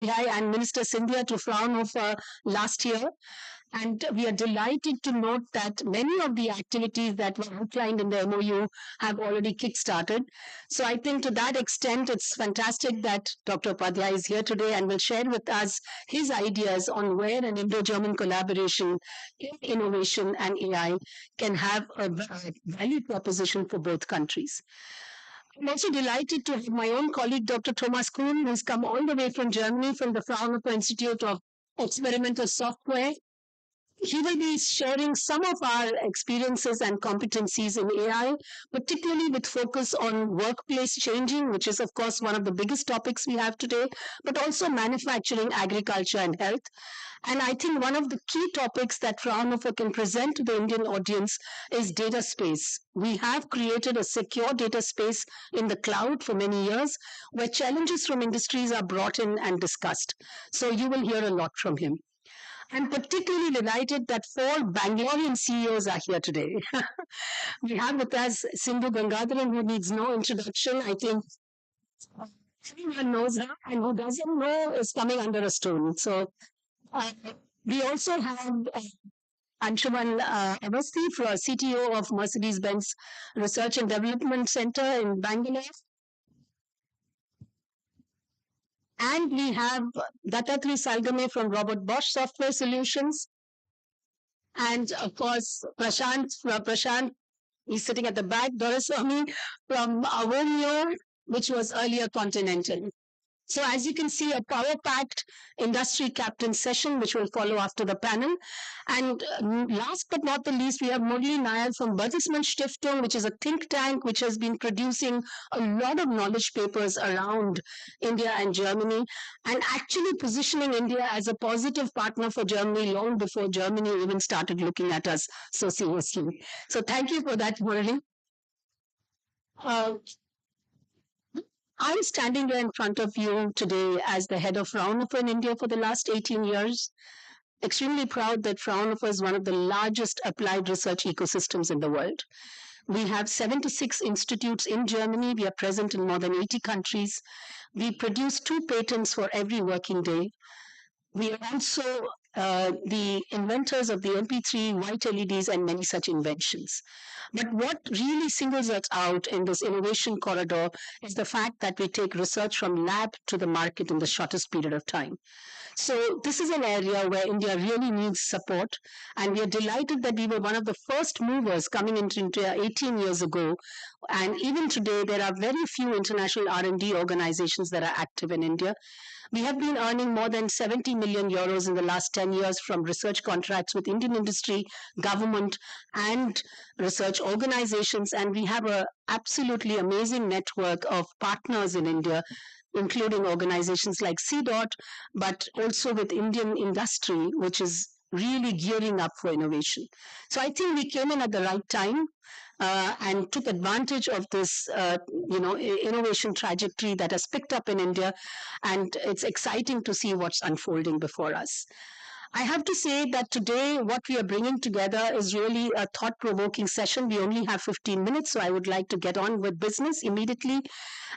and Minister Scindia to Fraunhofer last year. And we are delighted to note that many of the activities that were outlined in the MOU have already kick-started. So I think to that extent, it's fantastic that Dr. Upadhyay is here today and will share with us his ideas on where an Indo-German collaboration in innovation and AI can have a value proposition for both countries. I'm also delighted to have my own colleague, Dr. Thomas Kuhn, who's come all the way from Germany from the Fraunhofer Institute of Experimental Software. He will be sharing some of our experiences and competencies in AI, particularly with focus on workplace changing, which is, of course, one of the biggest topics we have today, but also manufacturing, agriculture, and health. And I think one of the key topics that Fraunhofer can present to the Indian audience is data space. We have created a secure data space in the cloud for many years where challenges from industries are brought in and discussed. So you will hear a lot from him. I'm particularly delighted that four Bangalorean CEOs are here today. We have with us Sindhu Gangadharan, who needs no introduction. I think everyone knows her, and who doesn't know is coming under a stone. So uh, we also have Anshuman Avasthi, CTO of Mercedes-Benz Research and Development Center in Bangalore. And we have Dattatri Salgame from Robert Bosch Software Solutions. And of course, Prashant is sitting at the back, Doraiswamy from Avonio, which was earlier Continental. So as you can see, a power-packed industry captain session, which will follow after the panel. And last but not the least, we have Murli Nayar from Bertelsmann Stiftung, which is a think tank which has been producing a lot of knowledge papers around India and Germany, and actually positioning India as a positive partner for Germany long before Germany even started looking at us so seriously. So thank you for that, Murli. Uh, I'm standing here in front of you today as the head of Fraunhofer in India for the last 18 years. Extremely proud that Fraunhofer is one of the largest applied research ecosystems in the world. We have 76 institutes in Germany. We are present in more than 80 countries. We produce 2 patents for every working day. We are also the inventors of the MP3, white LEDs, and many such inventions. But what really singles us out in this innovation corridor is the fact that we take research from lab to the market in the shortest period of time. So this is an area where India really needs support, and we are delighted that we were one of the first movers coming into India 18 years ago. And even today, there are very few international R&D organizations that are active in India. We have been earning more than 70 million euros in the last 10 years from research contracts with Indian industry, government, and research organizations. And we have an absolutely amazing network of partners in India, including organizations like CDOT, but also with Indian industry, which is really gearing up for innovation. So I think we came in at the right time. And took advantage of this, innovation trajectory that has picked up in India, and it's exciting to see what's unfolding before us. I have to say that today what we are bringing together is really a thought-provoking session. We only have 15 minutes, so I would like to get on with business immediately.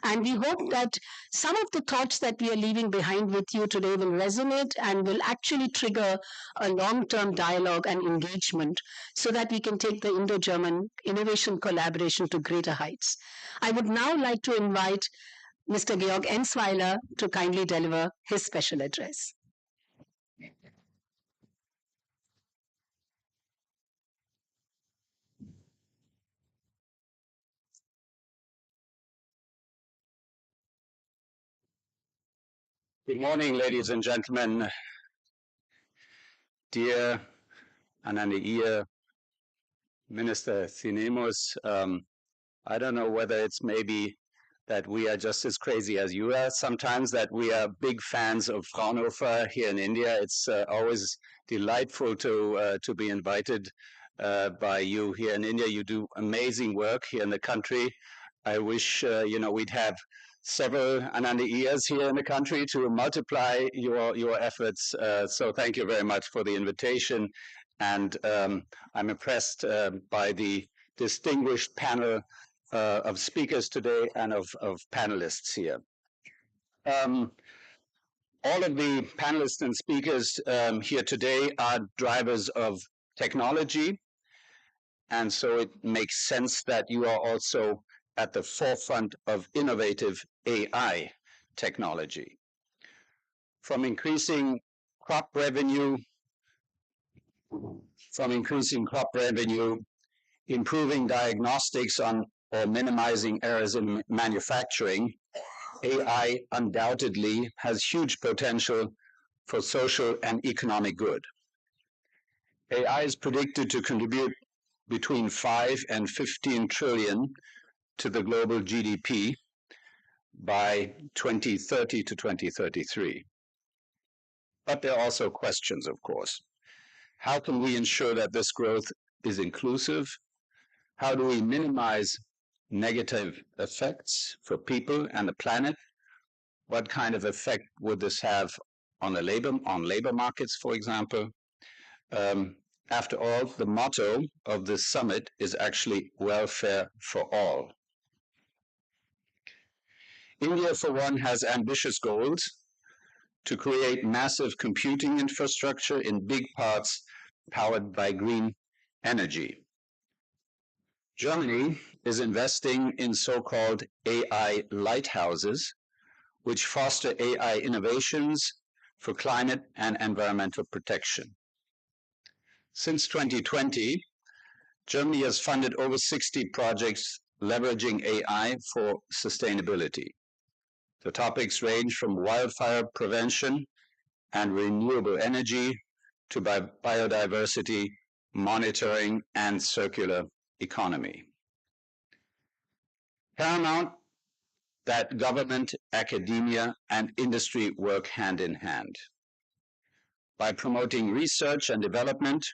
And we hope that some of the thoughts that we are leaving behind with you today will resonate and will actually trigger a long-term dialogue and engagement so that we can take the Indo-German innovation collaboration to greater heights. I would now like to invite Mr. Georg Ensweiler to kindly deliver his special address. Good morning, ladies and gentlemen. Dear Ananiya, Minister Sinemus, I don't know whether it's maybe that we are just as crazy as you are sometimes, that we are big fans of Fraunhofer here in India. It's always delightful to be invited by you here in India. You do amazing work here in the country. I wish, we'd have several Anandiyas here in the country to multiply your efforts. So thank you very much for the invitation. And I'm impressed by the distinguished panel of speakers today and of panelists here. All of the panelists and speakers here today are drivers of technology, and so it makes sense that you are also at the forefront of innovative AI technology. From increasing crop revenue, improving diagnostics on or minimizing errors in manufacturing, AI undoubtedly has huge potential for social and economic good. AI is predicted to contribute between 5 and 15 trillion to the global GDP by 2030 to 2033. But there are also questions, of course. How can we ensure that this growth is inclusive? How do we minimize negative effects for people and the planet? What kind of effect would this have on labor markets, for example? After all, the motto of this summit is actually welfare for all. India, for one, has ambitious goals to create massive computing infrastructure in big parts powered by green energy. Germany is investing in so-called AI lighthouses, which foster AI innovations for climate and environmental protection. Since 2020, Germany has funded over 60 projects leveraging AI for sustainability. The topics range from wildfire prevention and renewable energy to biodiversity monitoring and circular economy. Paramount that government, academia, and industry work hand in hand. By promoting research and development,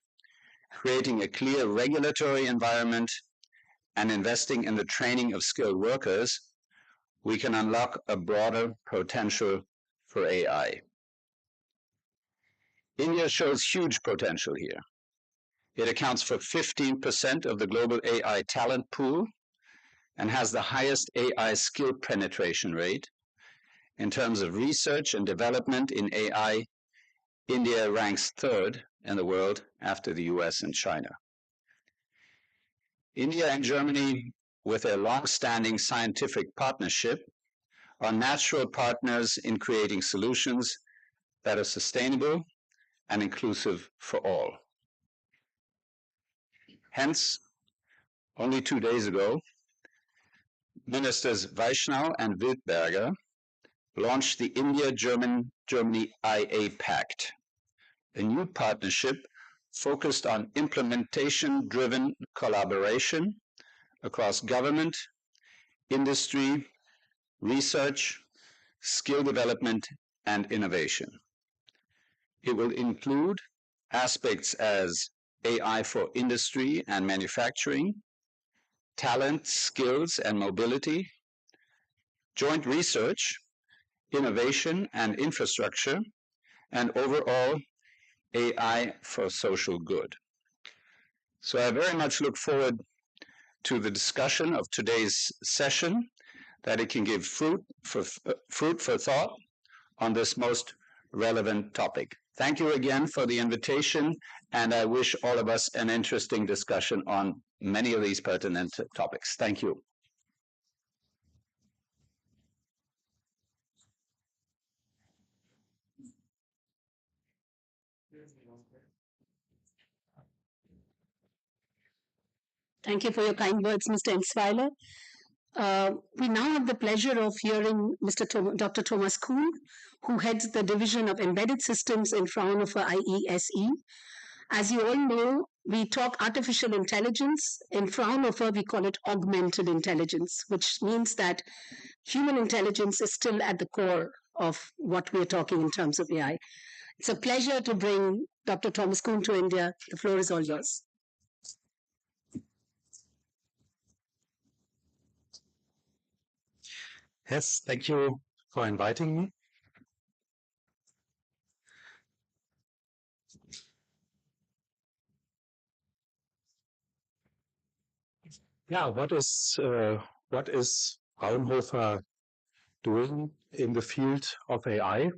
creating a clear regulatory environment, and investing in the training of skilled workers, we can unlock a broader potential for AI. India shows huge potential here. It accounts for 15% of the global AI talent pool and has the highest AI skill penetration rate. In terms of research and development in AI, India ranks third in the world after the US and China. India and Germany, with a long-standing scientific partnership, are natural partners in creating solutions that are sustainable and inclusive for all. Hence, only 2 days ago, Ministers Vaishnaw and Wildberger launched the India-Germany IA Pact, a new partnership focused on implementation-driven collaboration across government, industry, research, skill development, and innovation. It will include aspects as AI for industry and manufacturing, talent, skills, and mobility, joint research, innovation and infrastructure, and overall AI for social good. So I very much look forward to the discussion of today's session, that it can give food for thought on this most relevant topic. Thank you again for the invitation, and I wish all of us an interesting discussion on many of these pertinent topics. Thank you. Thank you for your kind words, Mr. Ensweiler. We now have the pleasure of hearing Dr. Thomas Kuhn, who heads the Division of Embedded Systems in Fraunhofer IESE. As you all know, we talk artificial intelligence. In Fraunhofer, we call it augmented intelligence, which means that human intelligence is still at the core of what we're talking in terms of AI. It's a pleasure to bring Dr. Thomas Kuhn to India. The floor is all yours. Yes, thank you for inviting me. Yeah, what is Fraunhofer doing in the field of AI?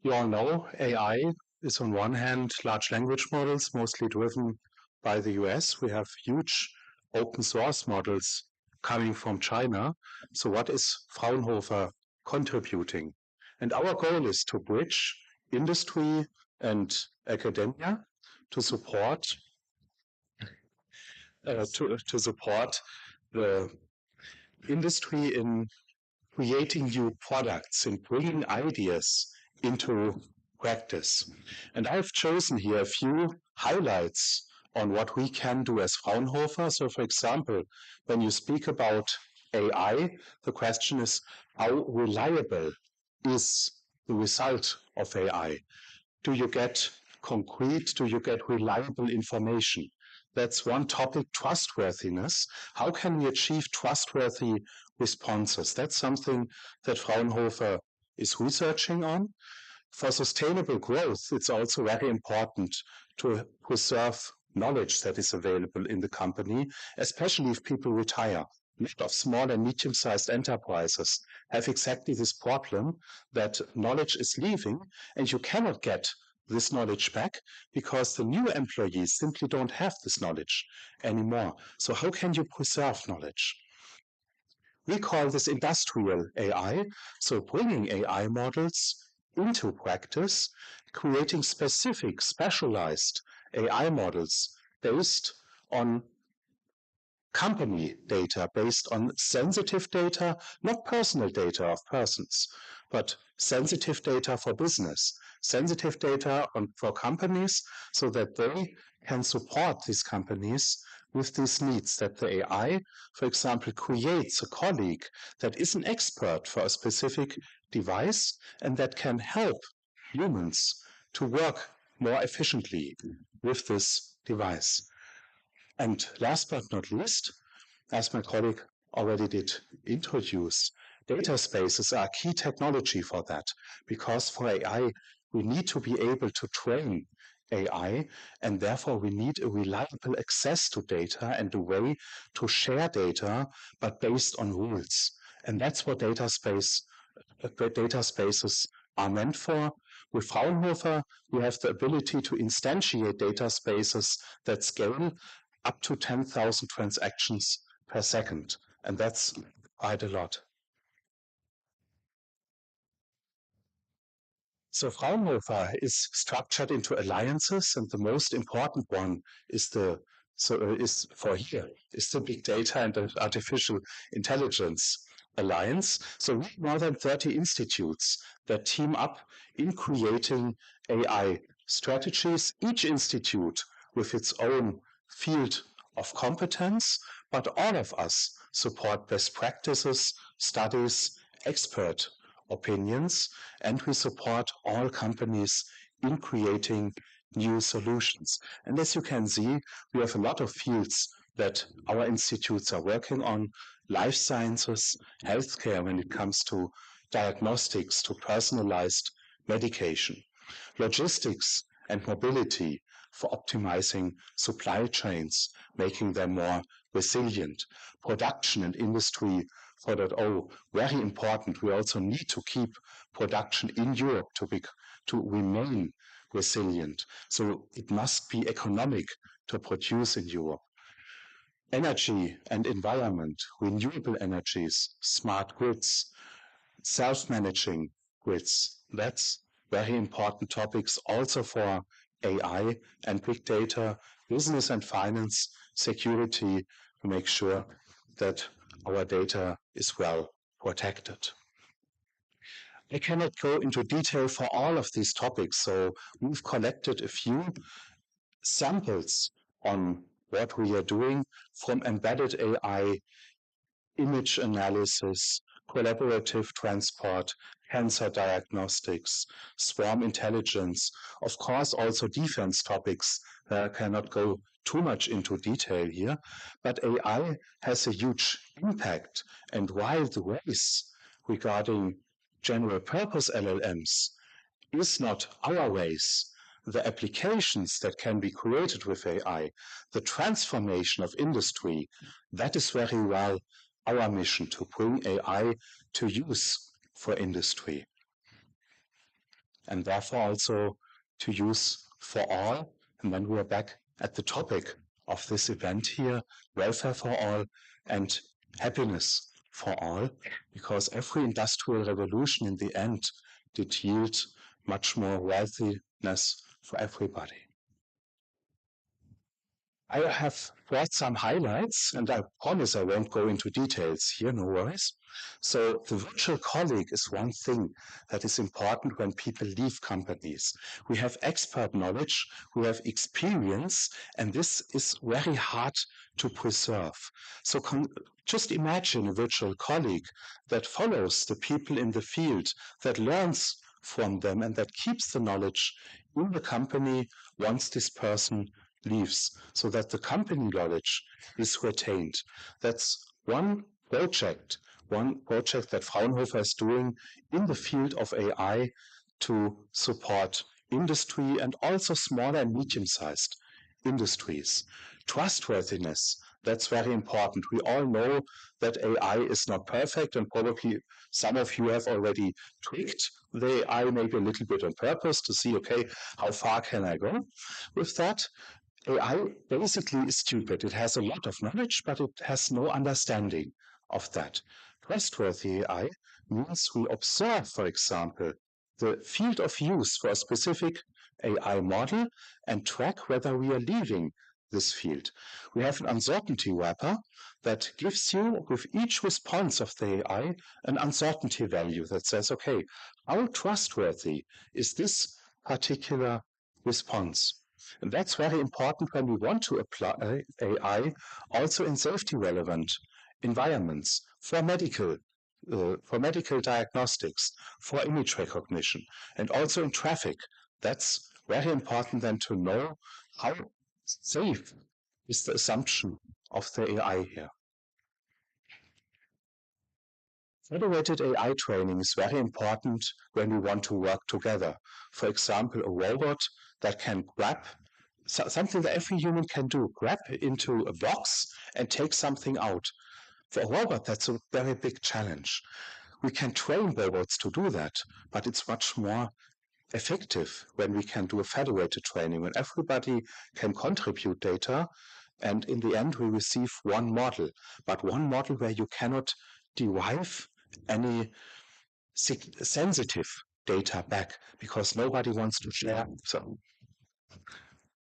You all know AI is on one hand large language models, mostly driven by the US. We have huge open source models coming from China. So what is Fraunhofer contributing? And our goal is to bridge industry and academia to support to support the industry in creating new products and bringing ideas into practice. And I've chosen here a few highlights on what we can do as Fraunhofer. So, for example, when you speak about AI, the question is how reliable is the result of AI? Do you get reliable information? That's one topic, trustworthiness. How can we achieve trustworthy responses? That's something that Fraunhofer is researching on. For sustainable growth, it's also very important to preserve knowledge that is available in the company, especially if people retire. A lot of small and medium-sized enterprises have exactly this problem that knowledge is leaving and you cannot get this knowledge back because the new employees simply don't have this knowledge anymore. So how can you preserve knowledge? We call this industrial AI, so bringing AI models into practice, creating specific, specialized AI models based on company data, based on sensitive data, not personal data of persons, but sensitive data for business, sensitive data for companies so that they can support these companies with these needs, that the AI, for example, creates a colleague that is an expert for a specific device and that can help humans to work more efficiently with this device. And last but not least, as my colleague already did introduce, data spaces are key technology for that, because for AI, we need to be able to train AI, and therefore we need a reliable access to data and a way to share data, but based on rules. And that's what data spaces are meant for. With Fraunhofer, we have the ability to instantiate data spaces that scale up to 10,000 transactions per second, and that's quite a lot. So Fraunhofer is structured into alliances, and the most important one is the Big Data and the Artificial Intelligence Alliance. So we have more than 30 institutes that team up in creating AI strategies, each institute with its own field of competence, but all of us support best practices, studies, expert opinions, and we support all companies in creating new solutions. And as you can see, we have a lot of fields that our institutes are working on: life sciences, healthcare when it comes to diagnostics, to personalized medication, logistics and mobility for optimizing supply chains, making them more resilient, production and industry 4.0, very important. We also need to keep production in Europe to remain resilient. So it must be economic to produce in Europe. Energy and environment, renewable energies, smart grids, self-managing grids. That's very important topics also for AI and big data, business and finance, security, to make sure that our data is well protected. I cannot go into detail for all of these topics, so we've collected a few samples on what we are doing, from embedded AI, image analysis, collaborative transport, cancer diagnostics, swarm intelligence, of course also defense topics. I cannot go too much into detail here, but AI has a huge impact, and while the race regarding general purpose LLMs is not our race, the applications that can be created with AI, the transformation of industry, that is very well our mission, to bring AI to use for industry. and therefore also to use for all. And then we are back at the topic of this event here, welfare for all and happiness for all, because every industrial revolution in the end did yield much more wealthiness for everybody. I have brought some highlights, and I promise I won't go into details here, no worries. So the virtual colleague is one thing that is important when people leave companies. We have expert knowledge, we have experience, and this is very hard to preserve. So just imagine a virtual colleague that follows the people in the field, that learns from them, and that keeps the knowledge in the company once this person leaves, so that the company knowledge is retained. That's one project that Fraunhofer is doing in the field of AI to support industry and also small and medium-sized industries. Trustworthiness, that's very important. We all know that AI is not perfect, and probably some of you have already tweaked the AI maybe a little bit on purpose to see, okay, how far can I go with that? AI basically is stupid. It has a lot of knowledge, but it has no understanding of that. Trustworthy AI means we observe, for example, the field of use for a specific AI model and track whether we are leaving this field. We have an uncertainty wrapper that gives you, with each response of the AI, an uncertainty value that says, okay, how trustworthy is this particular response? And that's very important when we want to apply AI also in safety relevant environments for medical diagnostics, for image recognition, and also in traffic. That's very important then to know how safe is the assumption of the AI here. Federated AI training is very important when we want to work together. For example, a robot that can grab something that every human can do, grab into a box and take something out. For a robot, that's a very big challenge. We can train robots to do that, but it's much more effective when we can do a federated training, when everybody can contribute data, and in the end we receive one model, but one model where you cannot derive any sensitive data back because nobody wants to share. So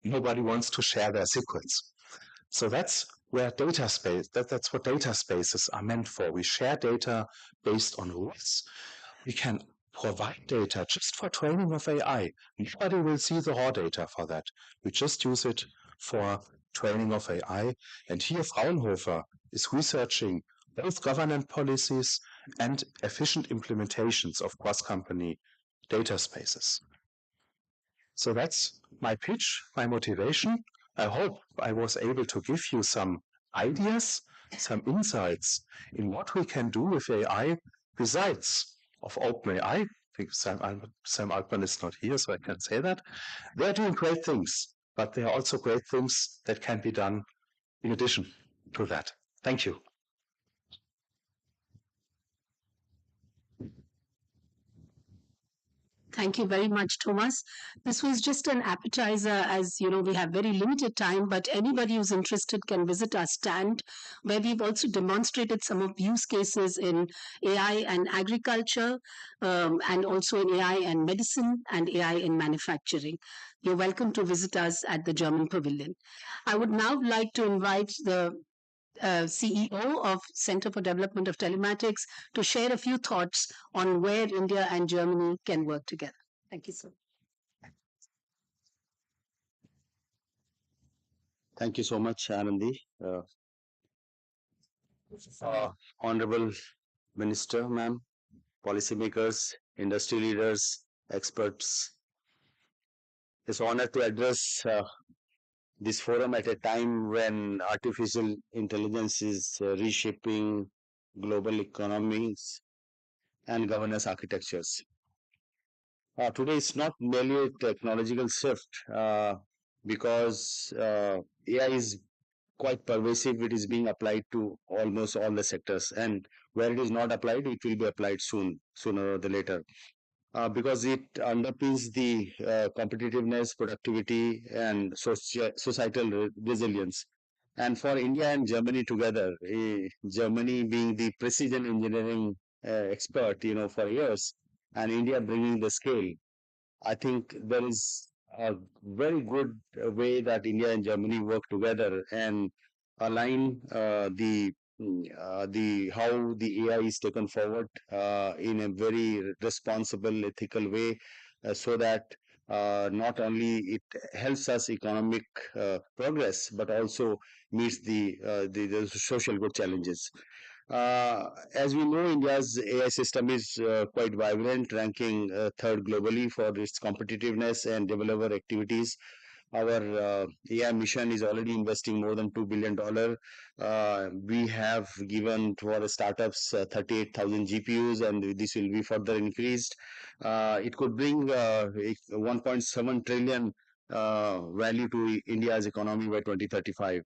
nobody wants to share their secrets. So that's where that's what data spaces are meant for. We share data based on rules. We can provide data just for training of AI. Nobody will see the raw data for that. We just use it for training of AI. And here Fraunhofer is researching both governance policies and efficient implementations of cross-company data spaces. So that's my pitch, my motivation. I hope I was able to give you some ideas, some insights in what we can do with AI besides of OpenAI. I think Sam Altman is not here, so I can't say that. They're doing great things, but there are also great things that can be done in addition to that. Thank you. Thank you very much, Thomas. This was just an appetizer, as you know, we have very limited time, but anybody who's interested can visit our stand, where we've also demonstrated some of use cases in AI and agriculture, and also in AI and medicine and AI in manufacturing. You're welcome to visit us at the German Pavilion. I would now like to invite the CEO of Center for Development of Telematics, to share a few thoughts on where India and Germany can work together. Thank you, sir. Thank you so much, Anandi. Honorable Minister, ma'am, policymakers, industry leaders, experts. It's an honor to address this forum at a time when artificial intelligence is reshaping global economies and governance architectures. Today it's not merely a technological shift because AI is quite pervasive. It is being applied to almost all the sectors, and where it is not applied, it will be applied sooner or the later. because it underpins the competitiveness, productivity, and societal resilience. And for India and Germany together, Germany being the precision engineering expert, for years, and India bringing the scale, I think there is a very good way that India and Germany work together and align the how the AI is taken forward in a very responsible, ethical way, so that not only it helps us economic progress, but also meets the social good challenges. As we know, India's AI system is quite vibrant, ranking third globally for its competitiveness and developer activities. Our AI mission is already investing more than $2 billion. We have given to our startups 38,000 GPUs, and this will be further increased. It could bring 1.7 trillion value to India's economy by 2035,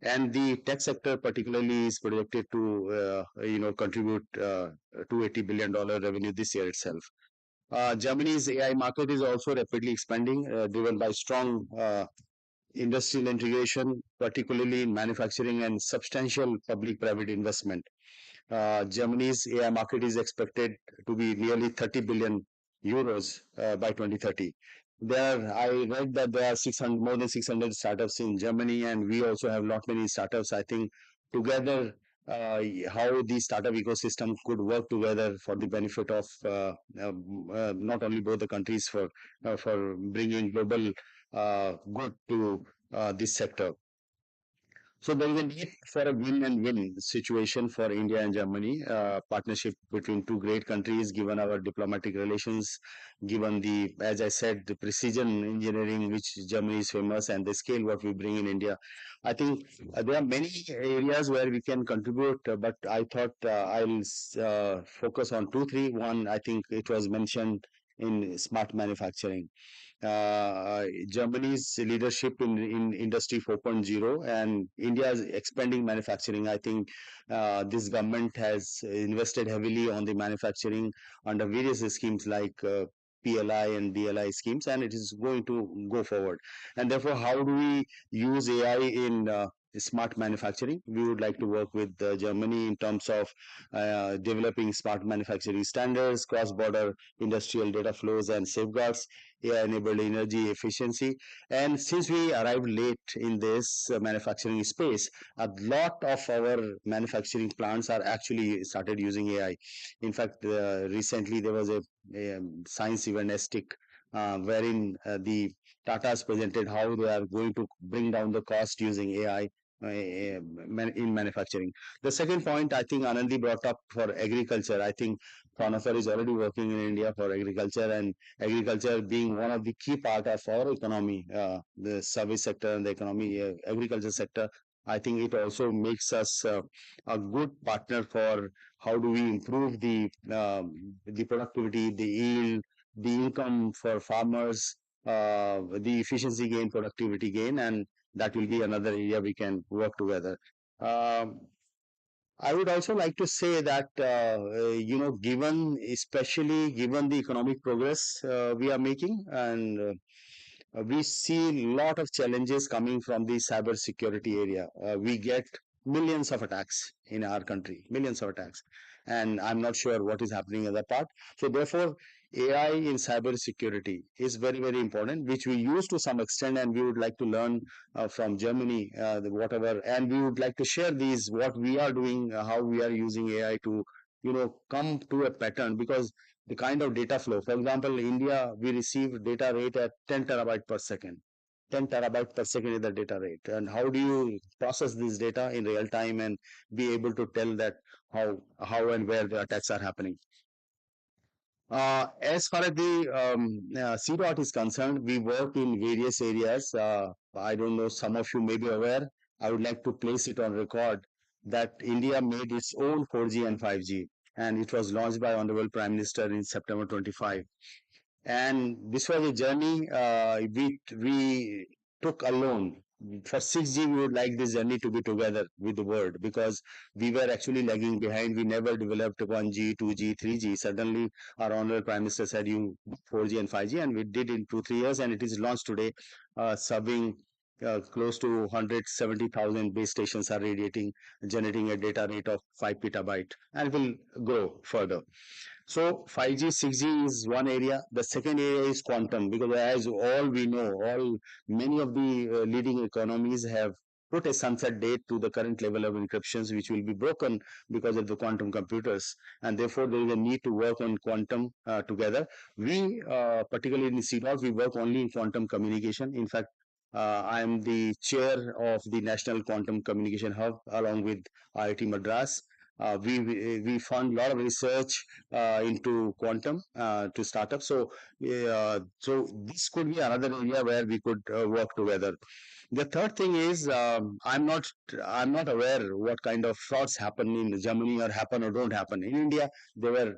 and the tech sector particularly is projected to contribute $280 billion revenue this year itself. Germany's AI market is also rapidly expanding, driven by strong industrial integration, particularly in manufacturing and substantial public-private investment. Germany's AI market is expected to be nearly 30 billion euros by 2030. I read that there are 600, more than 600 startups in Germany, and we also have lot many startups. I think together, how the startup ecosystem could work together for the benefit of not only both the countries, for bringing global good to this sector. So there is a need for a win and win situation for India and Germany, partnership between two great countries, given our diplomatic relations, given the, as I said, the precision engineering which Germany is famous, and the scale what we bring in India. I think there are many areas where we can contribute, but I thought I'll focus on two, three. One, I think it was mentioned in smart manufacturing. Germany's leadership in Industry 4.0 and India's expanding manufacturing. I think this government has invested heavily on the manufacturing under various schemes like PLI and DLI schemes, and it is going to go forward. And therefore, how do we use AI in smart manufacturing? We would like to work with Germany in terms of developing smart manufacturing standards, cross-border industrial data flows and safeguards, AI-enabled energy efficiency. And since we arrived late in this manufacturing space, a lot of our manufacturing plants are actually started using AI. In fact, recently there was a science event, ESTIC, wherein the Tata's presented how they are going to bring down the cost using AI in manufacturing. The second point I think Anandi brought up for agriculture. I think Fanufer is already working in India for agriculture, and agriculture being one of the key part of our economy, the service sector and the economy, agriculture sector. I think it also makes us a good partner for how do we improve the productivity, the yield, the income for farmers, the efficiency gain, productivity gain, and that will be another area we can work together. Um, I would also like to say that especially given the economic progress we are making, and we see a lot of challenges coming from the cyber security area. We get millions of attacks in our country, millions of attacks, and I'm not sure what is happening in that part. So therefore, AI in cyber security is very, very important, which we use to some extent, and we would like to learn from Germany, whatever, and we would like to share these what we are doing, how we are using AI to come to a pattern, because the kind of data flow. For example, India, we receive data rate at 10 terabyte per second. 10 terabyte per second is the data rate. And how do you process this data in real time and be able to tell that how and where the attacks are happening? As far as the CDOT is concerned, we work in various areas. I don't know, some of you may be aware. I would like to place it on record that India made its own 4G and 5G, and it was launched by Honorable Prime Minister in September 25. And this was a journey we took alone. for 6G, we would like this journey to be together with the world, because we were actually lagging behind. We never developed 1G, 2G, 3G. Suddenly, our honorable Prime Minister said, you 4G and 5G, and we did in 2, 3 years, and it is launched today, serving close to 170,000 base stations are radiating, generating a data rate of 5 petabyte, and will grow further. So 5G, 6G is one area. The second area is quantum, because as all we know, many of the leading economies have put a sunset date to the current level of encryptions, which will be broken because of the quantum computers, and therefore there is a need to work on quantum together. We, particularly in CDOT, we work only in quantum communication. In fact, I am the chair of the National Quantum Communication Hub along with IIT Madras. We fund a lot of research into quantum to startups. So this could be another area where we could work together. The third thing is, I'm not aware what kind of frauds happen in Germany or happen or don't happen in India. There were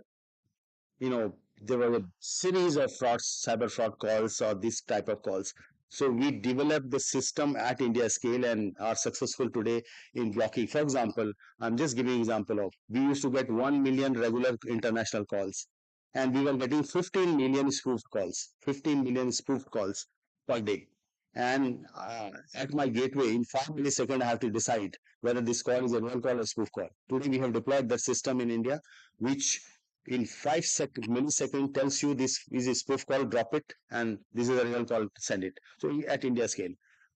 a series of frauds, cyber fraud calls or this type of calls. So we developed the system at India scale and are successful today in blocking. For example, I'm just giving an example of, we used to get 1 million regular international calls, and we were getting 15 million spoofed calls, 15 million spoofed calls per day. And at my gateway, in 5 milliseconds, I have to decide whether this call is a real call or spoof call. Today, we have deployed that system in India, which in 5 millisecond tells you this is a spoof call, drop it, and this is a real call, send it. So at India scale,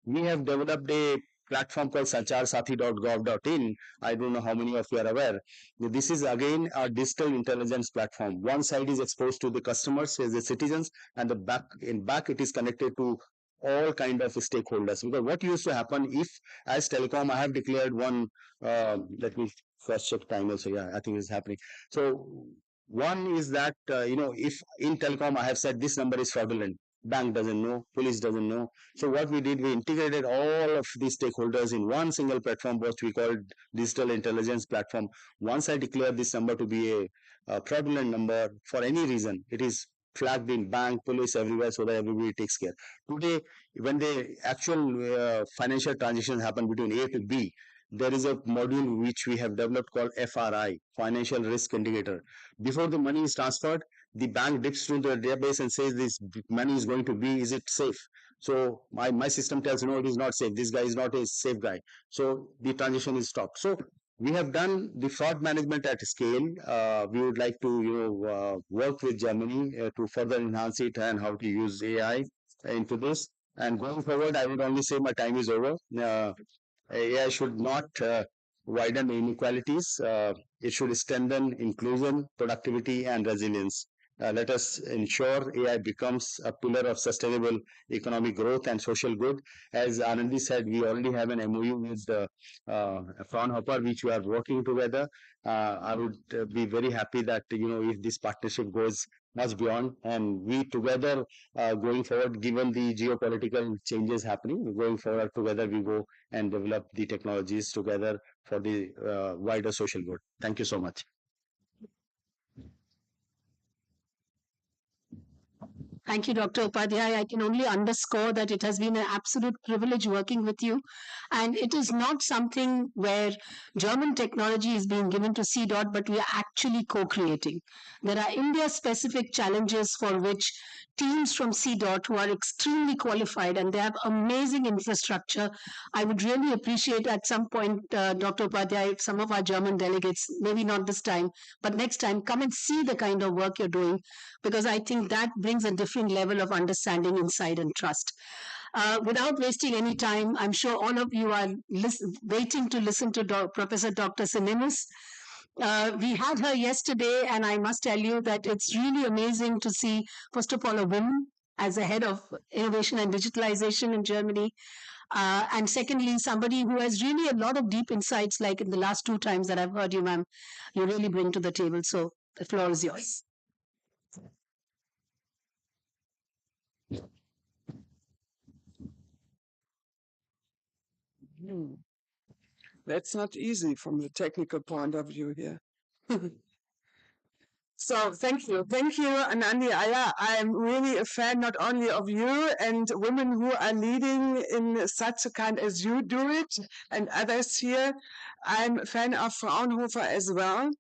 we have developed a platform called sancharsathi.gov.in. I don't know how many of you are aware. This is again a digital intelligence platform. One side is exposed to the customers as the citizens, and the back it is connected to all kind of stakeholders. Because what used to happen, if as telecom I have declared one, let me first check time also. Yeah, I think it's happening. So one is that, if in telecom I have said this number is fraudulent, bank doesn't know, police doesn't know. So what we did, we integrated all of these stakeholders in one single platform, what we called digital intelligence platform. Once I declare this number to be a fraudulent number for any reason, it is flagged in bank, police, everywhere, so that everybody takes care. Today, when the actual financial transactions happen between A to B, there is a module which we have developed called FRI, Financial Risk Indicator. Before the money is transferred, the bank dips into the database and says this money is going to be, is it safe? So my system tells, no, it is not safe. This guy is not a safe guy. So the transaction is stopped. So we have done the fraud management at scale. We would like to work with Germany to further enhance it and how to use AI into this. And going forward, I would only say my time is over. AI should not widen inequalities. It should strengthen inclusion, productivity, and resilience. Let us ensure AI becomes a pillar of sustainable economic growth and social good. As Anandi said, we already have an MOU with Fraunhofer, which we are working together. I would be very happy that, if this partnership goes much beyond, and we together going forward, given the geopolitical changes happening, going forward together, we go and develop the technologies together for the wider social good. Thank you so much. Thank you, Dr. Upadhyay. I can only underscore that it has been an absolute privilege working with you. And it is not something where German technology is being given to CDOT, but we are actually co-creating. There are India-specific challenges for which teams from CDOT who are extremely qualified and they have amazing infrastructure. I would really appreciate at some point, Dr. Upadhyay, if some of our German delegates, maybe not this time, but next time, come and see the kind of work you're doing, because I think that brings a different level of understanding, insight, and trust. Without wasting any time, I'm sure all of you are waiting to listen to Professor Dr. Sinimus. We had her yesterday, and I must tell you that it's really amazing to see, first of all, a woman as a head of innovation and digitalization in Germany. And secondly, somebody who has really a lot of deep insights, like in the last 2 times that I've heard you, ma'am, you really bring to the table. So the floor is yours. That's not easy from the technical point of view here. So thank you. Thank you, Anandi Aya. I'm really a fan not only of you and women who are leading in such a kind as you do it and others here. I'm a fan of Fraunhofer as well.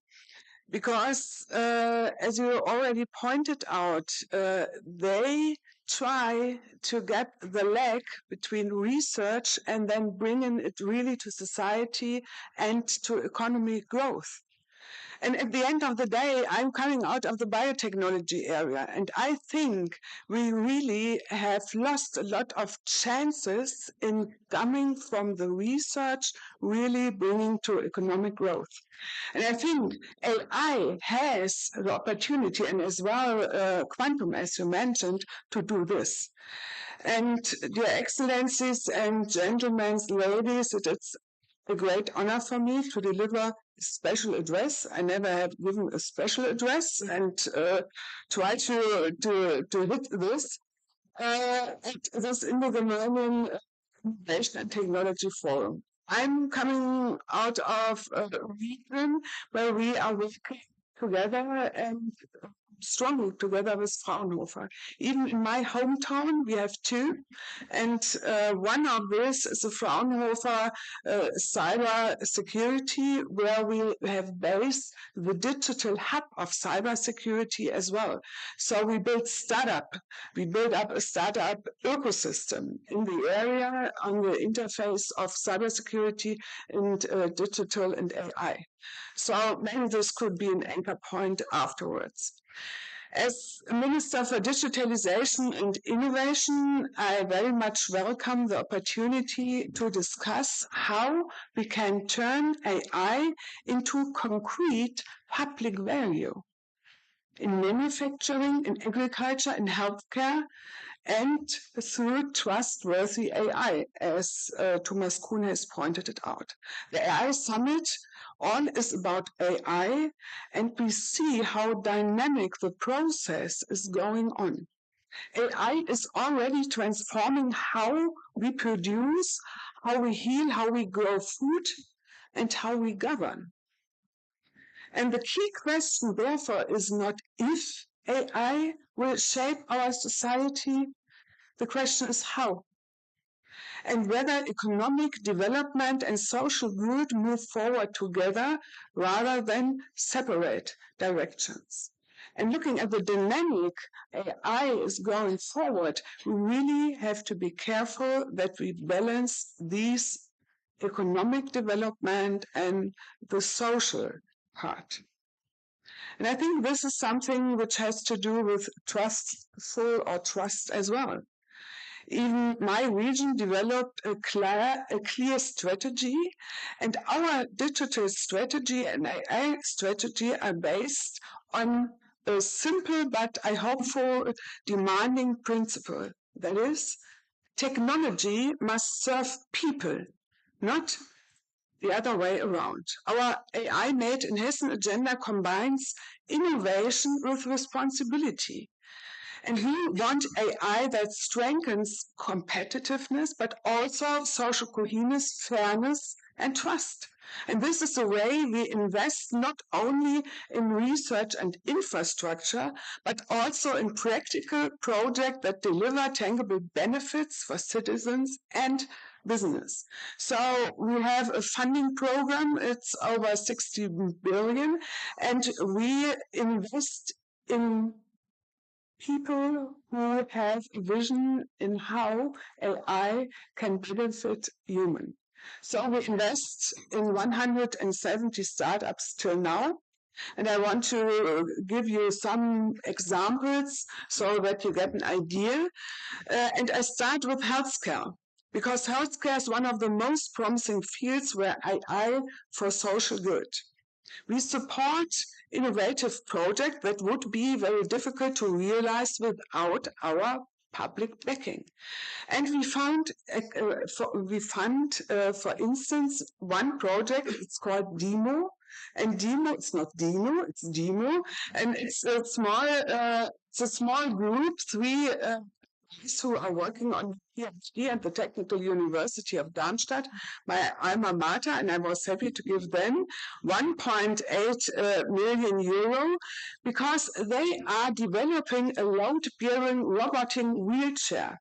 Because, as you already pointed out, they try to get the lag between research and then bringing it really to society and to economic growth. And at the end of the day, I'm coming out of the biotechnology area, and I think we really have lost a lot of chances in coming from the research, really bringing to economic growth. And I think AI has the opportunity, and as well quantum, as you mentioned, to do this. And Your Excellencies and gentlemen, ladies, it's a great honor for me to deliver a special address. I never have given a special address and try to hit this at this Indo-Germanian Innovation and Technology Forum. I'm coming out of a region where we are working together and strongly together with Fraunhofer. Even in my hometown, we have two, and one of this is the Fraunhofer cyber security, where we have based the digital hub of cyber security as well. So we build up a startup ecosystem in the area on the interface of cybersecurity and digital and AI. So maybe this could be an anchor point afterwards. As Minister for Digitalization and Innovation, I very much welcome the opportunity to discuss how we can turn AI into concrete public value in manufacturing, in agriculture, in healthcare, and through trustworthy AI, as Thomas Kuhn has pointed it out. The AI Summit all is about AI, and we see how dynamic the process is going on. AI is already transforming how we produce, how we heal, how we grow food, and how we govern. And the key question, therefore, is not if AI will shape our society, the question is how, and whether economic development and social good move forward together rather than separate directions. And looking at the dynamic AI is going forward, we really have to be careful that we balance these economic development and the social part. And I think this is something which has to do with trustful or trust as well. Even my region developed a clear strategy, and our digital strategy and AI strategy are based on a simple but I hope for demanding principle. That is, technology must serve people, not the other way around. Our AI Made in Hessen agenda combines innovation with responsibility. And we want AI that strengthens competitiveness, but also social cohesion, fairness, and trust. And this is the way we invest not only in research and infrastructure, but also in practical projects that deliver tangible benefits for citizens and business. So we have a funding program, it's over 60 billion, and we invest in people who have a vision in how AI can benefit human. So we invest in 170 startups till now. And I want to give you some examples so that you get an idea. And I start with healthcare, because healthcare is one of the most promising fields where AI for social good. We support innovative projects that would be very difficult to realize without our public backing. And we fund, for instance, one project, it's called DEMO. And DEMO, it's not DEMO, it's DEMO. And it's a small group, three who are working on PhD at the Technical University of Darmstadt, my alma mater, and I was happy to give them 1.8 million euro because they are developing a load-bearing robotic wheelchair,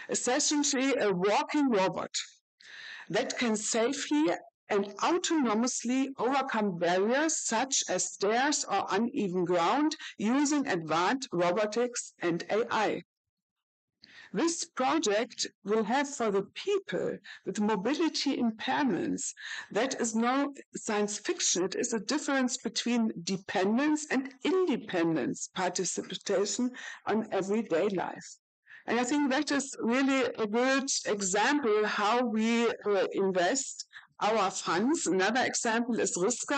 essentially a walking robot that can safely and autonomously overcome barriers such as stairs or uneven ground using advanced robotics and AI. This project will have for the people with mobility impairments, that is no science fiction, it is a difference between dependence and independence participation on everyday life. And I think that is really a good example how we invest our funds. Another example is risk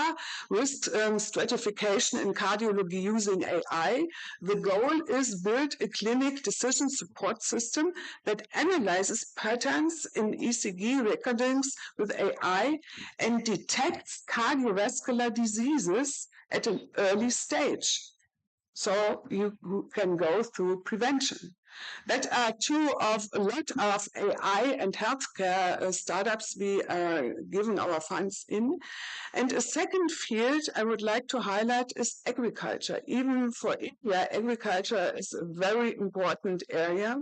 stratification in cardiology using AI. The goal is build a clinic decision support system that analyzes patterns in ECG recordings with AI and detects cardiovascular diseases at an early stage. So you can go through prevention. That are two of a lot of AI and healthcare startups we are giving our funds in. And a second field I would like to highlight is agriculture. Even for India, agriculture is a very important area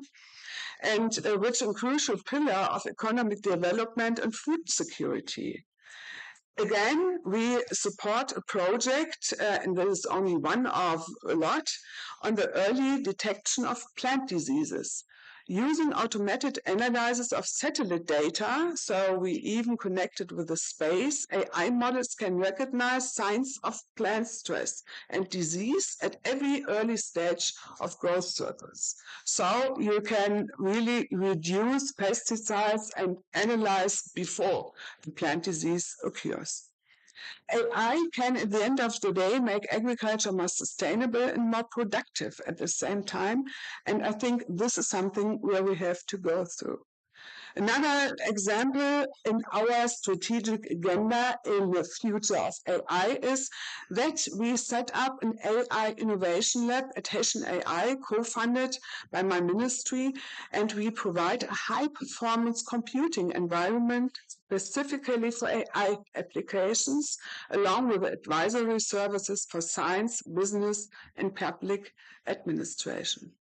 and which is a crucial pillar of economic development and food security. Again, we support a project, and there is only one of a lot, on the early detection of plant diseases. Using automated analysis of satellite data, so we even connected with the space, AI models can recognize signs of plant stress and disease at every early stage of growth cycles. So you can really reduce pesticides and analyze before the plant disease occurs. AI can, at the end of the day, make agriculture more sustainable and more productive at the same time. And I think this is something where we have to go through. Another example in our strategic agenda in the future of AI is that we set up an AI innovation lab at Hessian AI, co-funded by my ministry, and we provide a high-performance computing environment specifically for AI applications, along with advisory services for science, business, and public administration.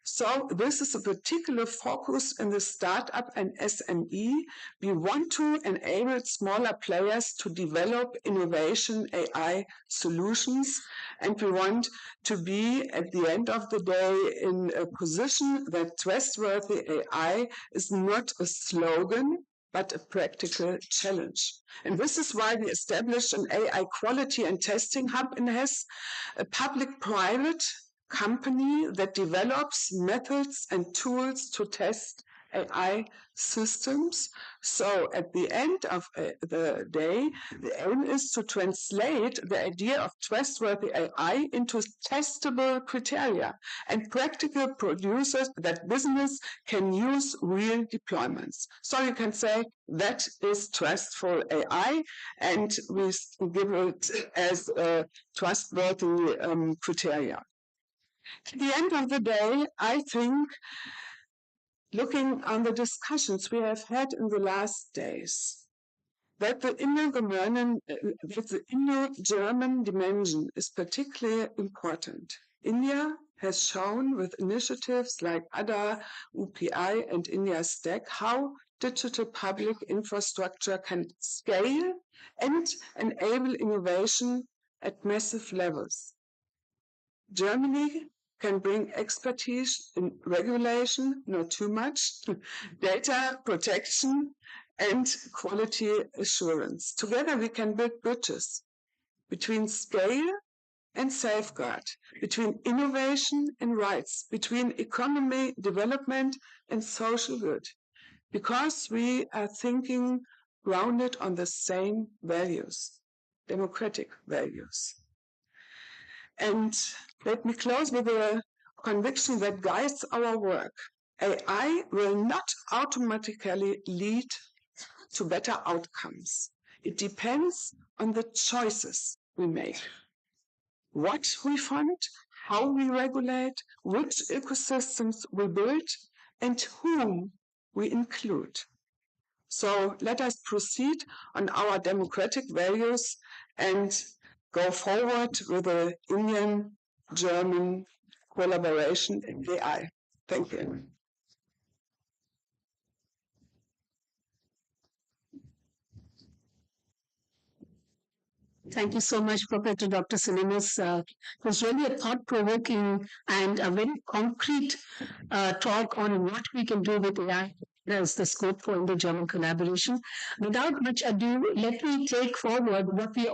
So this is a particular focus in the startup and SME. We want to enable smaller players to develop innovation AI solutions, and we want to be, at the end of the day, in a position that trustworthy AI is not a slogan, but a practical challenge. And this is why we established an AI quality and testing hub in Hesse, a public-private company that develops methods and tools to test AI systems. So at the end of the day, the aim is to translate the idea of trustworthy AI into testable criteria and practical producers that business can use real deployments. So you can say that is trustful AI, and we give it as a trustworthy criteria. At the end of the day, I think, looking on the discussions we have had in the last days, that the Indo-German dimension is particularly important. India has shown with initiatives like ADA, UPI, and India Stack how digital public infrastructure can scale and enable innovation at massive levels. Germany can bring expertise in regulation, not too much, data protection, and quality assurance. Together we can build bridges between scale and safeguard, between innovation and rights, between economy development and social good, because we are thinking grounded on the same values, democratic values. And let me close with a conviction that guides our work. AI will not automatically lead to better outcomes. It depends on the choices we make. What we fund, how we regulate, which ecosystems we build, and whom we include. So let us proceed on our democratic values and go forward with the Indian-German collaboration in AI. Thank you. Thank you so much, Professor Dr. Cinemas. It was really a thought-provoking and a very concrete talk on what we can do with AI. There's the scope for Indo-German collaboration. Without much ado, let me take forward what we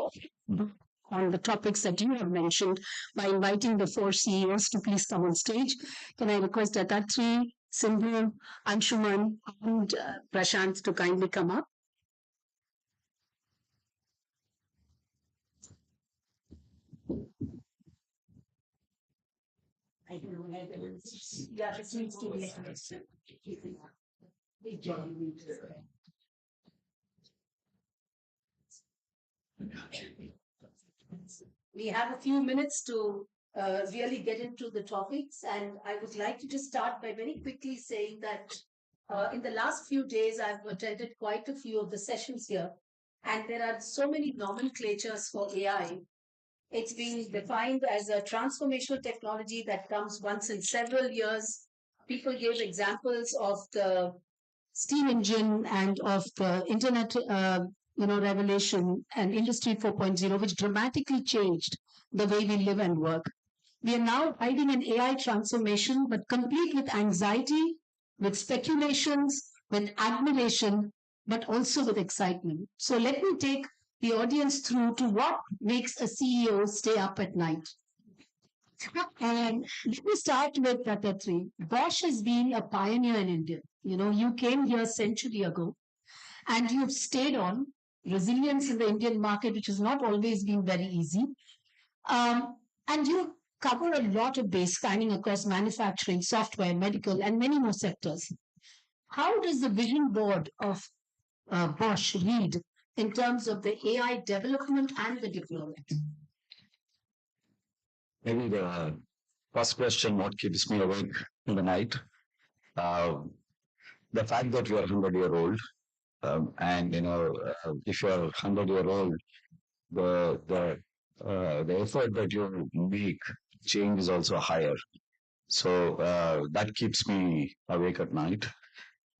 on the topics that you have mentioned by inviting the four CEOs to please come on stage. Can I request Dattatri, Sindhu, Anshuman, and Prashant to kindly come up? I don't know where there is. Yeah, it needs to be. We have a few minutes to really get into the topics, and I would like to just start by very quickly saying that in the last few days, I've attended quite a few of the sessions here, and there are so many nomenclatures for AI. It's been defined as a transformational technology that comes once in several years. People give examples of the steam engine and of the internet revelation and industry 4.0, which dramatically changed the way we live and work. We are now riding an AI transformation, but complete with anxiety, with speculations, with admiration, but also with excitement. So let me take the audience through to what makes a CEO stay up at night. And let me start with Dattatri. Bosch has been a pioneer in India. You know, you came here a century ago and you've stayed on resilience in the Indian market, which has not always been very easy. And you cover a lot of base spanning across manufacturing, software, medical, and many more sectors. How does the vision board of Bosch read in terms of the AI development and the deployment? Maybe the first question, what keeps me awake in the night? The fact that you are 100-year-old, and if you are 100-year-old, the effort that you make change is also higher. So that keeps me awake at night.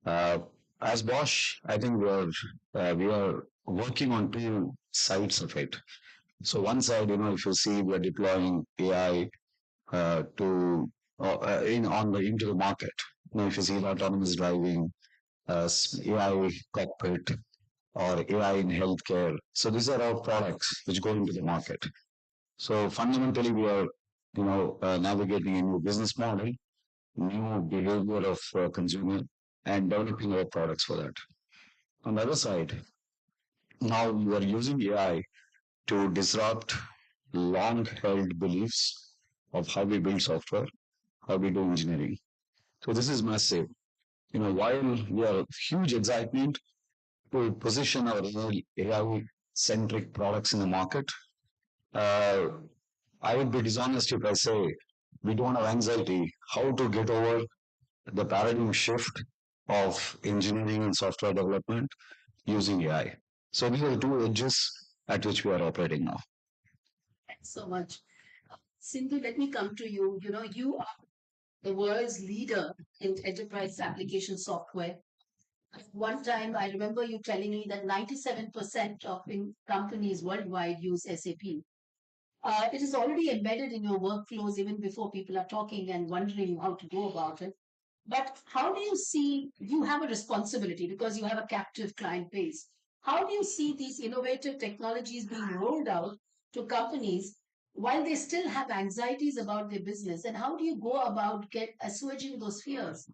As Bosch, I think we are working on two sides of it. So one side, if you see, we are deploying AI into the market. If you see autonomous driving, AI cockpit, or AI in healthcare. So these are our products which go into the market. So fundamentally, we are, navigating a new business model, new behavior of consumer, and developing our products for that. On the other side, now we are using AI to disrupt long-held beliefs of how we build software, how we do engineering. So this is massive. While we are huge excitement to position our AI-centric products in the market, I would be dishonest if I say we don't have anxiety how to get over the paradigm shift of engineering and software development using AI. So these are the two edges at which we are operating now. Thanks so much. Sindhu, let me come to you. You are the world's leader in enterprise application software. One time, I remember you telling me that 97% of companies worldwide use SAP. It is already embedded in your workflows even before people are talking and wondering how to go about it. But how do you see you have a responsibility because you have a captive client base? How do you see these innovative technologies being rolled out to companies while they still have anxieties about their business? And how do you go about assuaging those fears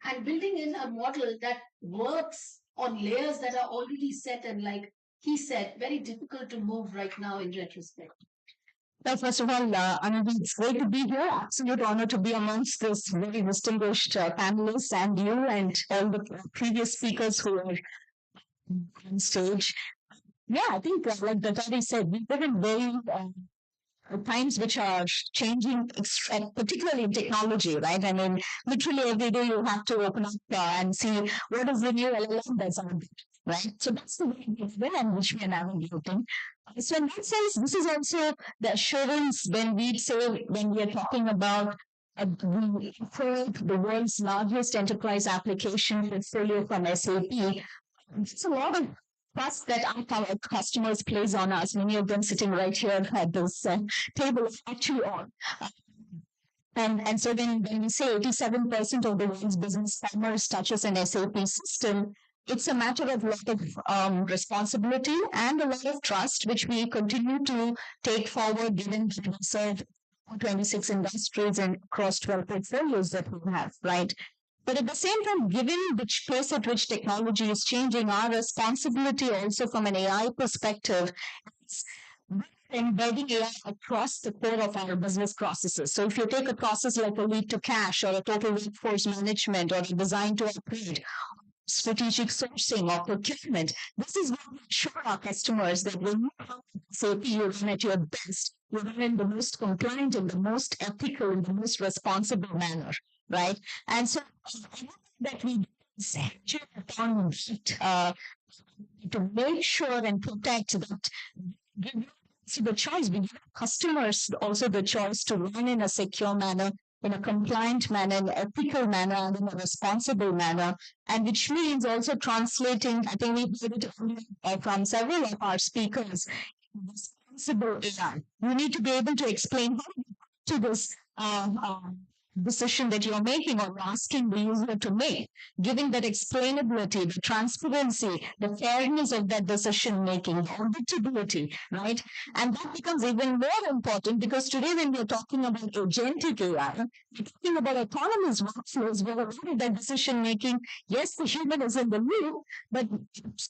and building in a model that works on layers that are already set and, like he said, very difficult to move right now in retrospect? Well, first of all, Anand, it's great to be here. Absolute honor to be amongst this very distinguished panelists and you and all the previous speakers who are on stage. Yeah, I think, like Dattatri said, we live in very times which are changing, particularly in technology, right? I mean, literally every day you have to open up and see what is the new LLM that's out there, right? So that's the way we live in and which we are navigating. So in that sense, this is also the assurance when we are talking about we create the world's largest enterprise application portfolio from SAP. It's a lot of trust that our customers place on us. Many of them sitting right here at this table actually on. And so when we say 87% of the world's business commerce touches an SAP system, it's a matter of a lot of responsibility and a lot of trust, which we continue to take forward given that we serve 26 industries and across 12 portfolios that we have, right? But at the same time, given the pace at which technology is changing, our responsibility also from an AI perspective is embedding AI across the core of our business processes. So if you take a process like a lead to cash or a total workforce management or a design to operate, strategic sourcing or procurement, this is what we assure our customers that when you have SAP, you run at your best, you run in the most compliant, in the most ethical, in the most responsible manner, right? And so that we center upon to make sure and protect that so the choice, we give customers also the choice to run in a secure manner, in a compliant manner, in an ethical manner, and in a responsible manner, and which means also translating, I think we heard it from several of our speakers, responsible AI. You need to be able to explain to this decision that you're making or asking the user to make, giving that explainability, the transparency, the fairness of that decision making, the auditability, right? And that becomes even more important because today, when we're talking about agentic AI, we're talking about autonomous workflows where a lot of that decision making, yes, the human is in the loop, but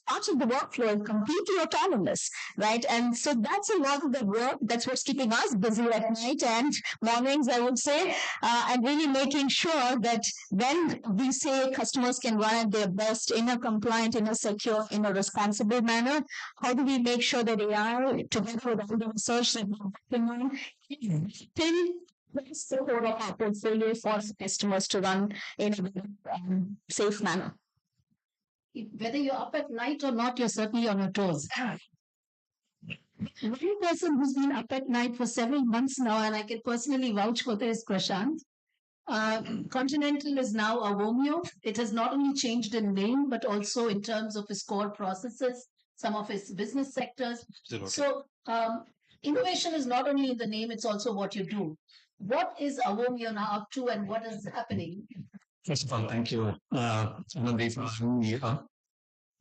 parts of the workflow is completely autonomous, right? And so that's a lot of the work. That's what's keeping us busy at night and mornings, I would say, and really making sure that when we say customers can run at their best in a compliant, in a secure, in a responsible manner, how do we make sure that AI, together with all the research that we're working on, still place the core of our portfolio for customers to run in a safe manner? Whether you're up at night or not, you're certainly on your toes. One person who's been up at night for several months now, and I can personally vouch for this, Prashant. Continental is now a Romeo. It has not only changed in name, but also in terms of its core processes, some of its business sectors. Absolutely. So innovation is not only in the name, it's also what you do. What is Avomio now up to and what is happening? First of all, thank you, Anandi, for having me here.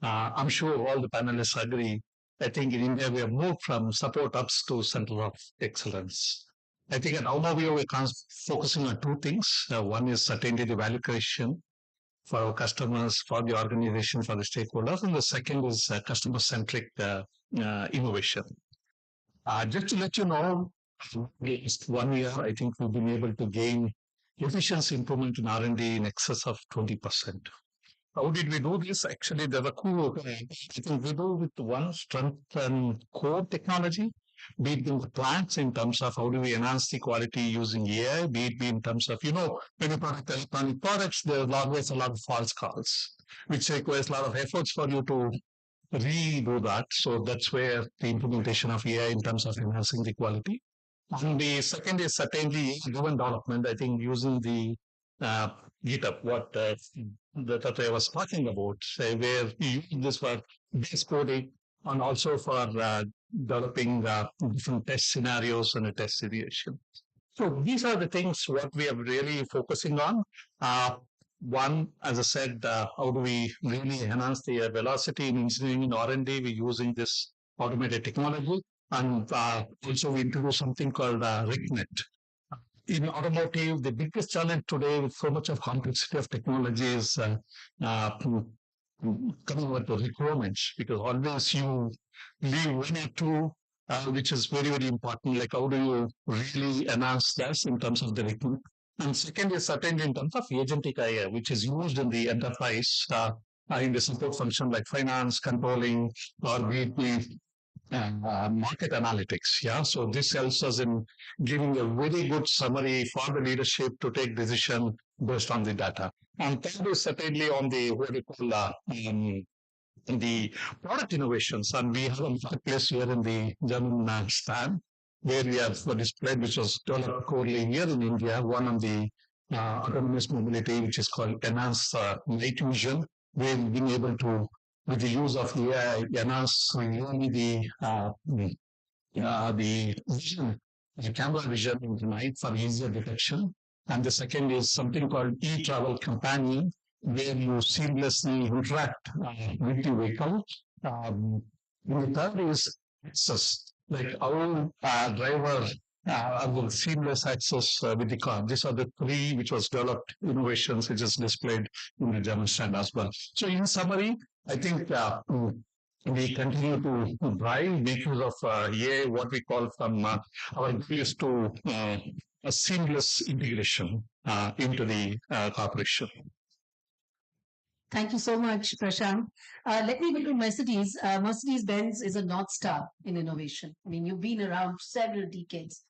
I'm sure all the panelists agree. I think in India, we have moved from support ops to center of excellence. I think at Avomio, we're focusing on two things. One is certainly the value creation for our customers, for the organization, for the stakeholders. And the second is customer-centric innovation. Just to let you know, last 1 year, I think we've been able to gain efficiency improvement in R&D in excess of 20%. How did we do this? Actually, there's a cool, I think we do with one strength and core technology, be it in the plants in terms of how do we enhance the quality using AI, be it in terms of, when you product electronic products, there's always a lot of false calls, which requires a lot of efforts for you to redo that. So that's where the implementation of AI in terms of enhancing the quality. And the second is certainly driven development. I think using the GitHub, what that I was talking about, where you use this for base coding and also for developing different test scenarios and a test situation. So these are the things what we are really focusing on. One, as I said, how do we really enhance the velocity in engineering and R&D? We're using this automated technology. And also we introduced something called RigNet. In automotive, the biggest challenge today with so much of complexity of technology is coming over to requirements, because always you leave one or two, which is very, very important. Like how do you really enhance this in terms of the requirement? And second is certainly in terms of agentic AI, which is used in the enterprise in the support function like finance, controlling, or be it the market analytics. Yeah, so this helps us in giving a very good summary for the leadership to take decision based on the data. And third is certainly on the what we call the product innovations, and we have a marketplace here in the German stand where we have displayed, which was developed corely here in India, one on the autonomous mobility, which is called enhanced night vision. We've been able to, with the use of AI, enhance really the vision, the camera vision in the night for easier detection. And the second is something called e-travel companion, where you seamlessly interact with the vehicle. And the third is access, like our driver will seamless access with the car. These are the three which was developed innovations which is displayed in the German stand as well. So in summary, I think we continue to drive, make use of AI, what we call from our goal is to a seamless integration into the corporation. Thank you so much, Prashant. Let me go to Mercedes. Mercedes-Benz is a North Star in innovation. I mean, you've been around several decades.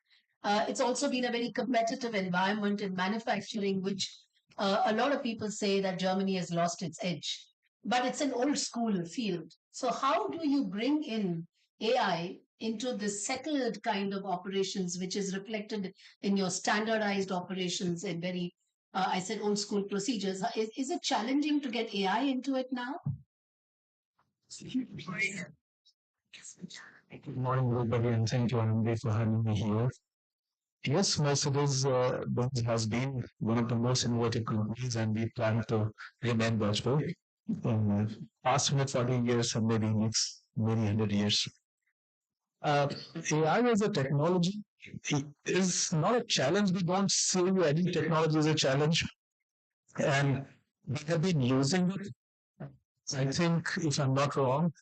It's also been a very competitive environment in manufacturing, which a lot of people say that Germany has lost its edge. But it's an old school field. So how do you bring in AI into this settled kind of operations, which is reflected in your standardized operations and very I said old school procedures. Is it challenging to get AI into it now? Good morning, everybody, and thank you, Andy, for having me here. Yes, Mercedes Benz has been one of the most innovative companies, and we plan to remain that way. Past 140 years and maybe next many 100 years. AI as a technology is not a challenge. We don't see any technology as a challenge, and we have been using it. I think, if I'm not wrong,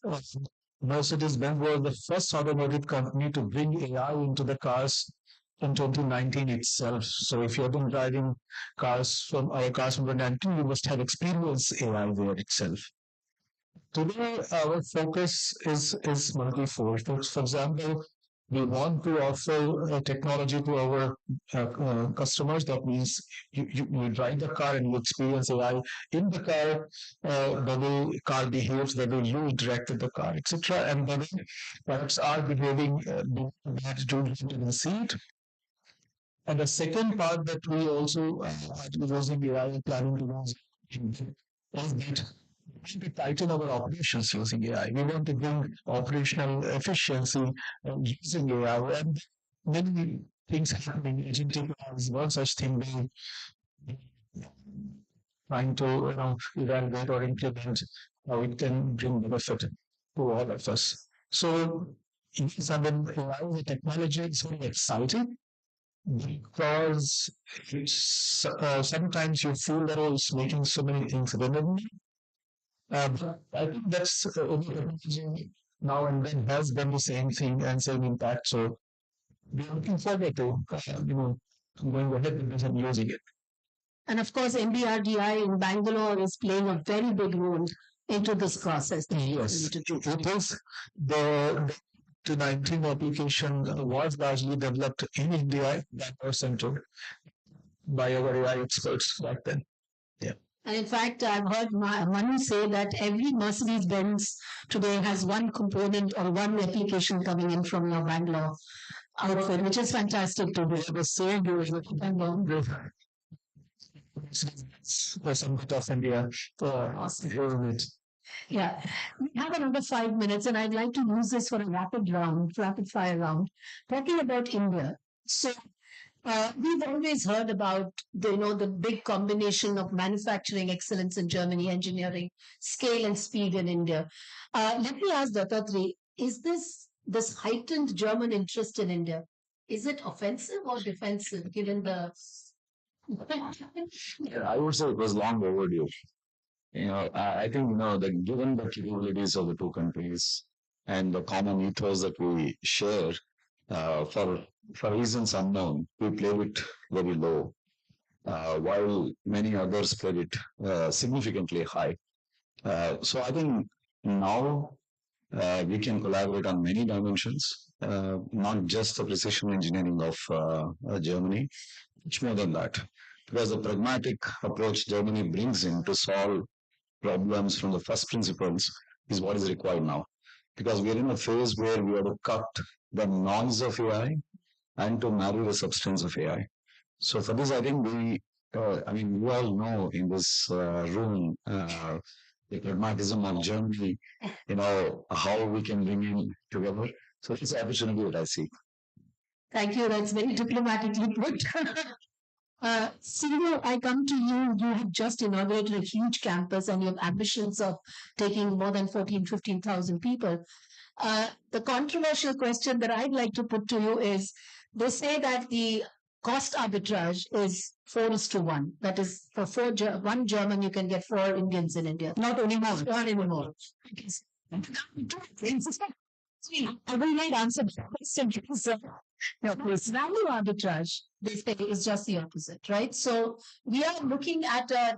Mercedes-Benz was the first automotive company to bring AI into the cars in 2019 itself. So if you have been driving cars from 2019, you must have experienced AI there itself. Today, our focus is multi-fold. For example, we want to offer technology to our customers. That means you drive the car and you experience AI in the car, the way car behaves, the way you interact with the car, etc. And the way products are behaving, that you didn't see it. And the second part that we also are using AI and planning to use is that we tighten our operations using AI. We want to bring operational efficiency using AI, and many things happening. Agentic is one such thing we trying to evaluate or implement how it can bring benefit to all of us. So, yes, I mean, AI as a technology is very exciting because it's, sometimes you feel that it's making so many things redundant. I think that's now and then has done the same thing and same impact. So we're looking forward to going ahead with this and using it. And of course, MBRDI in Bangalore is playing a very big role into this process. Yes, it is. The 2019 application was largely developed in India by our center, by our AI experts back then. Yeah. And in fact, I've heard Manu say that every Mercedes-Benz today has one component or one application coming in from your Bangalore outfit, which is fantastic to do. The same goes with Bangalore. Some bit of India. Yeah, we have another 5 minutes, and I'd like to use this for a rapid fire round, talking about India. So, we've always heard about the big combination of manufacturing excellence in Germany, engineering, scale and speed in India. Let me ask Dattatri, is this heightened German interest in India, is it offensive or defensive given the I would say it was long overdue. I think given the capabilities of the two countries and the common ethos that we share, for reasons unknown, we played it very low, while many others played it significantly high. So I think now we can collaborate on many dimensions, not just the precision engineering of Germany, much more than that. Because the pragmatic approach Germany brings in to solve problems from the first principles is what is required now. Because we are in a phase where we have to cut the noise of AI and to marry the substance of AI. So for this, I think you all know in this room the pragmatism of Germany, how we can bring in together. So it's an opportunity that I see. Thank you. That's very diplomatically put. Silvio, I come to you. You have just inaugurated a huge campus and you have ambitions of taking more than 15,000 people. The controversial question that I'd like to put to you is, they say that the cost arbitrage is 4:1. That is, for one German, you can get 4 Indians in India. Not anymore. Not anymore. I will not answer the question because this value arbitrage, they say, is just the opposite, right? So we are looking at a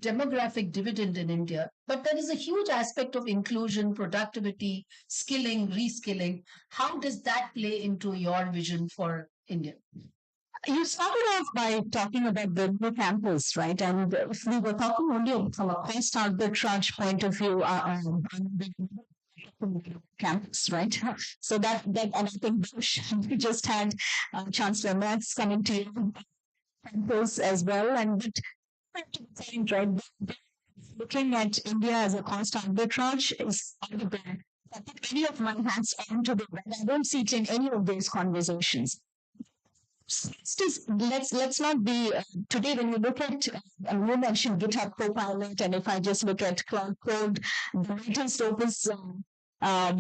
demographic dividend in India, but there is a huge aspect of inclusion, productivity, skilling, reskilling. How does that play into your vision for India? You started off by talking about the new campus, right? And if we were talking only from a cost arbitrage point of view, campus, right? So that and I think we just had Chancellor Merz coming to campus as well, and right, looking at India as a cost arbitrage is out of the I put any of my hats onto the red. I don't see it in any of those conversations. Let's not be today when you look at you mentioned GitHub Copilot, and if I just look at Cloud Code, the latest opus that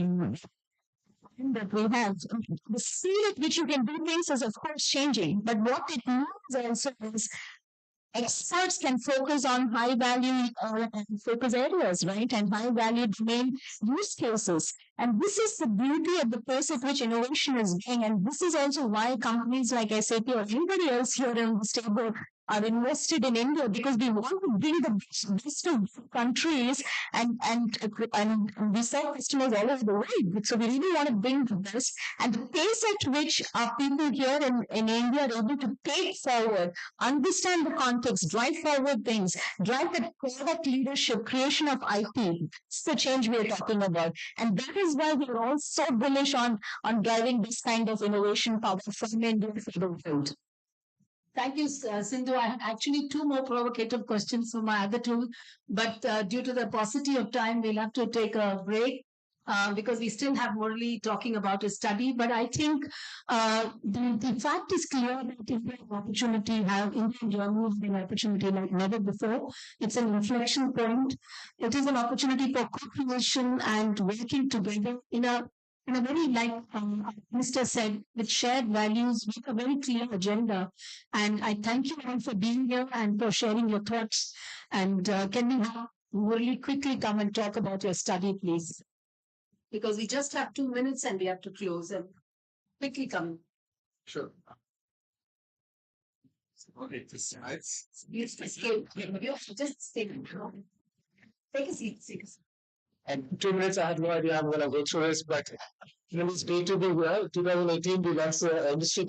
we have, the speed at which you can do things is of course changing, but what it means also is experts can focus on high value focus areas, right? And high value domain use cases. And this is the beauty of the pace at which innovation is going. And this is also why companies like SAP or anybody else here in this table are invested in India, because we want to bring the best of countries and we serve customers all over the world. So we really want to bring the best. And the pace at which our people here in India are able to take forward, understand the context, drive forward things, drive the product leadership, creation of IP. It's the change we are talking about. And that is why we are all so bullish on driving this kind of innovation power from India for the world. Thank you, Sindhu. I have actually 2 more provocative questions for my other 2, but due to the paucity of time, we'll have to take a break because we still have Murali talking about his study. But I think the fact is clear that India opportunity India and Germany have an opportunity like never before. It's an inflection point. It is an opportunity for co-creation and working together in a very, like Mr. said, with shared values, with a very clear agenda. And I thank you all for being here and for sharing your thoughts. And can we have really quickly come and talk about your study, please? Because we just have 2 minutes and we have to close. And quickly come. Sure. Yes, escape. You just stay. Take a seat. And 2 minutes, I have no idea I'm going to go through this, but it's great to be here. 2018, we launched the industry